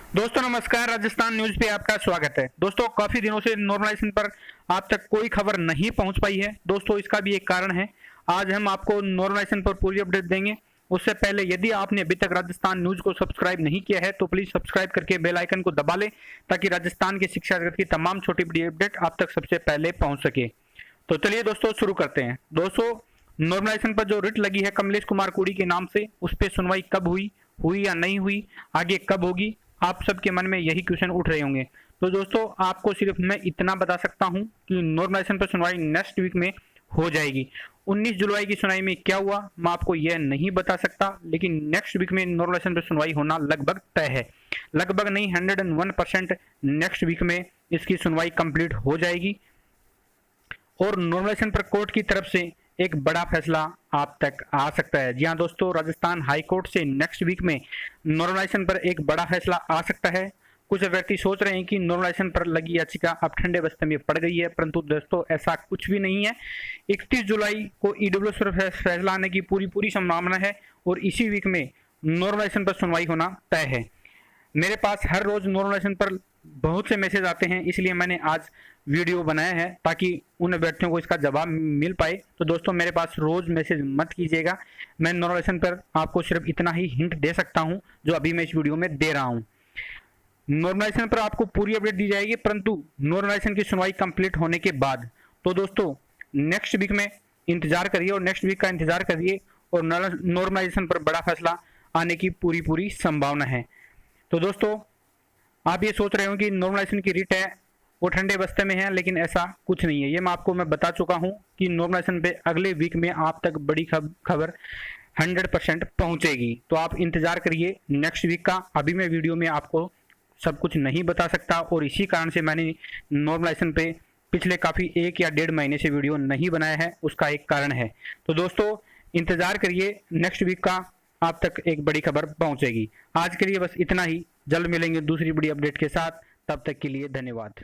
दोस्तों नमस्कार, राजस्थान न्यूज पे आपका स्वागत है। दोस्तों काफी दिनों से नॉर्मलाइजेशन पर आप तक कोई खबर नहीं पहुंच पाई है। दोस्तों इसका भी एक कारण है। आज हम आपको नॉर्मलाइजेशन पर पूरी अपडेट देंगे। उससे पहले यदि आपने अभी तक राजस्थान न्यूज को सब्सक्राइब नहीं किया है तो प्लीज सब्सक्राइब करके बेल आइकन को दबा लें ताकि राजस्थान के शिक्षा जगत की तमाम छोटी बड़ी अपडेट आप तक सबसे पहले पहुंच सके। तो चलिए दोस्तों शुरू करते हैं। दोस्तों नॉर्मलाइजेशन पर जो रिट लगी है कमलेश कुमार कुड़ी के नाम से, उस पर सुनवाई कब हुई या नहीं हुई, आगे कब होगी, आप सबके मन में यही क्वेश्चन उठ रहे होंगे। तो दोस्तों आपको सिर्फ मैं इतना बता सकता हूं कि नॉर्मलाइजेशन पर सुनवाई नेक्स्ट वीक में हो जाएगी। 19 जुलाई की सुनवाई में क्या हुआ मैं आपको यह नहीं बता सकता, लेकिन नेक्स्ट वीक में नॉर्मलाइजेशन पर सुनवाई होना लगभग तय है। लगभग नहीं 101% नेक्स्ट वीक में इसकी सुनवाई कंप्लीट हो जाएगी और नॉर्मलाइजेशन पर कोर्ट की तरफ से एक बड़ा फैसला आप तक आ सकता है। जी हाँ दोस्तों, राजस्थान हाई कोर्ट से नेक्स्ट वीक में नॉर्मलाइजेशन पर एक बड़ा फैसला आ सकता है। कुछ व्यक्ति सोच रहे हैं कि नॉर्मलाइजेशन पर लगी याचिका अब ठंडे बस्ते में पड़ गई है, परंतु दोस्तों ऐसा कुछ भी नहीं है। 31 जुलाई को ईडब्ल्यूएस पर फैसला आने की पूरी संभावना है और इसी वीक में नॉर्मलाइजेशन पर सुनवाई होना तय है। मेरे पास हर रोज नॉर्मलाइजेशन पर बहुत से मैसेज आते हैं, इसलिए मैंने आज वीडियो बनाया है ताकि उन अभ्यर्थियों को इसका जवाब मिल पाए। तो दोस्तों मेरे पास रोज मैसेज मत कीजिएगा। मैं नॉर्मलाइजेशन पर आपको सिर्फ इतना ही हिंट दे सकता हूं जो अभी मैं इस वीडियो में दे रहा हूं। नॉर्मलाइजेशन पर आपको पूरी अपडेट दी जाएगी, परंतु नॉर्मलाइजेशन की सुनवाई कंप्लीट होने के बाद। तो दोस्तों नेक्स्ट वीक में इंतजार करिए और नेक्स्ट वीक का इंतजार करिए और नॉर्मलाइजेशन पर बड़ा फैसला आने की पूरी संभावना है। तो दोस्तों आप ये सोच रहे हो कि नॉर्मलाइजेशन की रिट है वो ठंडे बस्ते में है, लेकिन ऐसा कुछ नहीं है। ये मैं बता चुका हूं कि नॉर्मलाइजेशन पे अगले वीक में आप तक बड़ी खबर 100% पहुंचेगी। तो आप इंतजार करिए नेक्स्ट वीक का। अभी मैं वीडियो में आपको सब कुछ नहीं बता सकता और इसी कारण से मैंने नॉर्मलाइजेशन पे पिछले काफ़ी 1 या 1.5 महीने से वीडियो नहीं बनाया है, उसका एक कारण है। तो दोस्तों इंतजार करिए, नेक्स्ट वीक का आप तक एक बड़ी खबर पहुंचेगी। आज के लिए बस इतना ही। जल्द मिलेंगे दूसरी बड़ी अपडेट के साथ, तब तक के लिए धन्यवाद।